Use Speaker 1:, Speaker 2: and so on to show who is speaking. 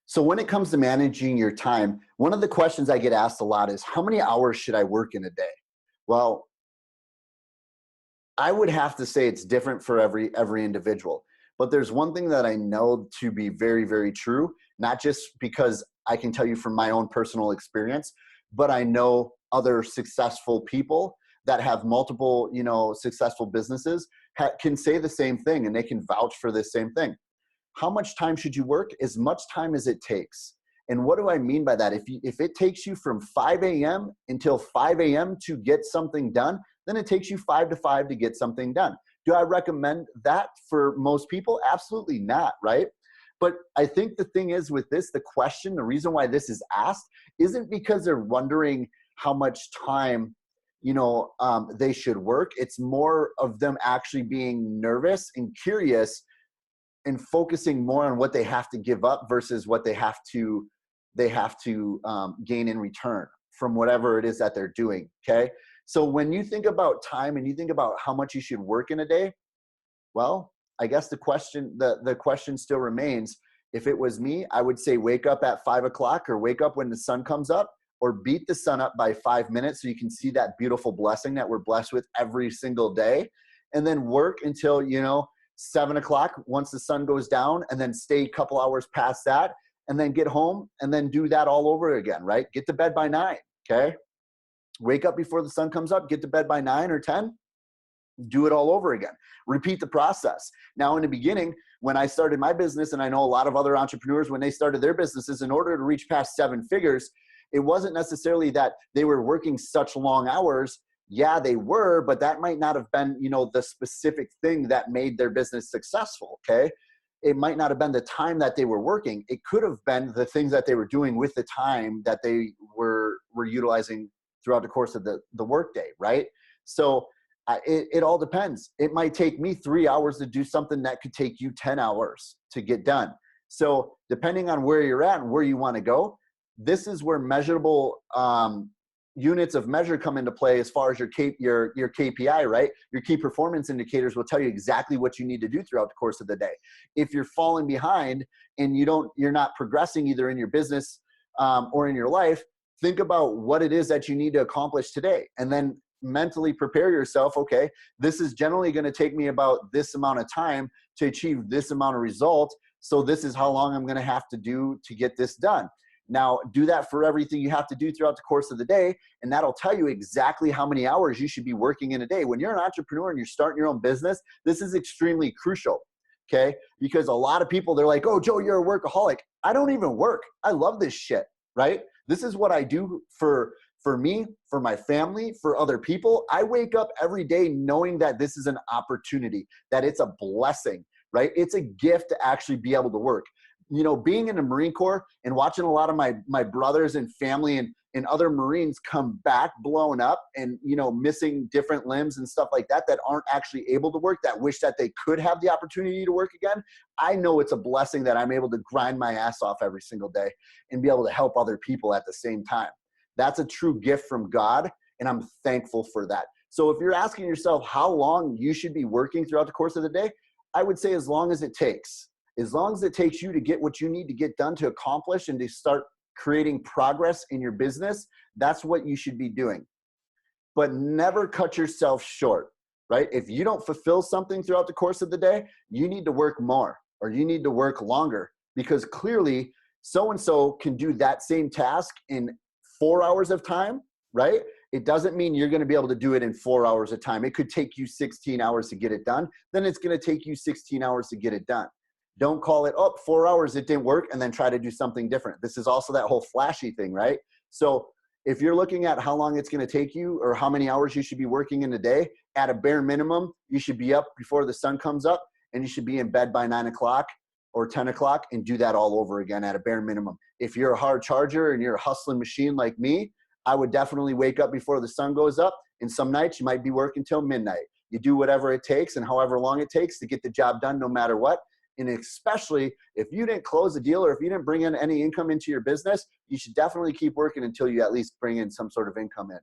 Speaker 1: So when it comes to managing your time, one of the questions I get asked a lot is how many hours should I work in a day? Well, I would have to say it's different for every individual. But there's one thing that I know to be very, very true, not just because I can tell you from my own personal experience, but I know other successful people that have multiple, successful businesses can say the same thing and they can vouch for this same thing. How much time should you work? As much time as it takes. And what do I mean by that? If it takes you from 5 a.m. until 5 a.m. to get something done, then it takes you 5 to 5 to get something done. Do I recommend that for most people? Absolutely not, right? But I think the thing is with this, the question, the reason why this is asked isn't because they're wondering how much time they should work. It's more of them actually being nervous and curious and focusing more on what they have to give up versus what they have to gain in return from whatever it is that they're doing. Okay. So when you think about time and you think about how much you should work in a day, well, I guess the question still remains. If it was me, I would say wake up at 5 o'clock or wake up when the sun comes up or beat the sun up by 5 minutes so you can see that beautiful blessing that we're blessed with every single day. And then work until, 7 o'clock once the sun goes down, and then stay a couple hours past that, and then get home and then do that all over again, right? Get to bed by 9, okay? Wake up before the sun comes up, get to bed by 9 or 10, do it all over again. Repeat the process. Now, in the beginning, when I started my business, and I know a lot of other entrepreneurs, when they started their businesses, in order to reach past 7 figures, it wasn't necessarily that they were working such long hours. Yeah, they were, but that might not have been, the specific thing that made their business successful, okay? It might not have been the time that they were working. It could have been the things that they were doing with the time that they were utilizing throughout the course of the workday, right? So it all depends. It might take me 3 hours to do something that could take you 10 hours to get done. So depending on where you're at and where you want to go, this is where measurable units of measure come into play as far as your KPI, right? Your key performance indicators will tell you exactly what you need to do throughout the course of the day. If you're falling behind and you're not progressing either in your business or in your life, think about what it is that you need to accomplish today, and then mentally prepare yourself. Okay, this is generally going to take me about this amount of time to achieve this amount of result. So this is how long I'm going to have to do to get this done. Now, do that for everything you have to do throughout the course of the day, and that'll tell you exactly how many hours you should be working in a day. When you're an entrepreneur and you're starting your own business, this is extremely crucial, okay? Because a lot of people, they're like, oh, Joe, you're a workaholic. I don't even work. I love this shit, right? This is what I do for me, for my family, for other people. I wake up every day knowing that this is an opportunity, that it's a blessing, right? It's a gift to actually be able to work. Being in the Marine Corps and watching a lot of my brothers and family and other Marines come back blown up and, missing different limbs and stuff like that aren't actually able to work, that wish that they could have the opportunity to work again. I know it's a blessing that I'm able to grind my ass off every single day and be able to help other people at the same time. That's a true gift from God, and I'm thankful for that. So if you're asking yourself how long you should be working throughout the course of the day, I would say as long as it takes. As long as it takes you to get what you need to get done to accomplish and to start creating progress in your business, that's what you should be doing. But never cut yourself short, right? If you don't fulfill something throughout the course of the day, you need to work more or you need to work longer, because clearly so-and-so can do that same task in 4 hours of time, right? It doesn't mean you're going to be able to do it in 4 hours of time. It could take you 16 hours to get it done. Then it's going to take you 16 hours to get it done. Don't call it, 4 hours, it didn't work, and then try to do something different. This is also that whole flashy thing, right? So if you're looking at how long it's going to take you or how many hours you should be working in a day, at a bare minimum, you should be up before the sun comes up, and you should be in bed by 9 o'clock or 10 o'clock and do that all over again at a bare minimum. If you're a hard charger and you're a hustling machine like me, I would definitely wake up before the sun goes up, and some nights you might be working till midnight. You do whatever it takes and however long it takes to get the job done no matter what. And especially if you didn't close a deal or if you didn't bring in any income into your business, you should definitely keep working until you at least bring in some sort of income in.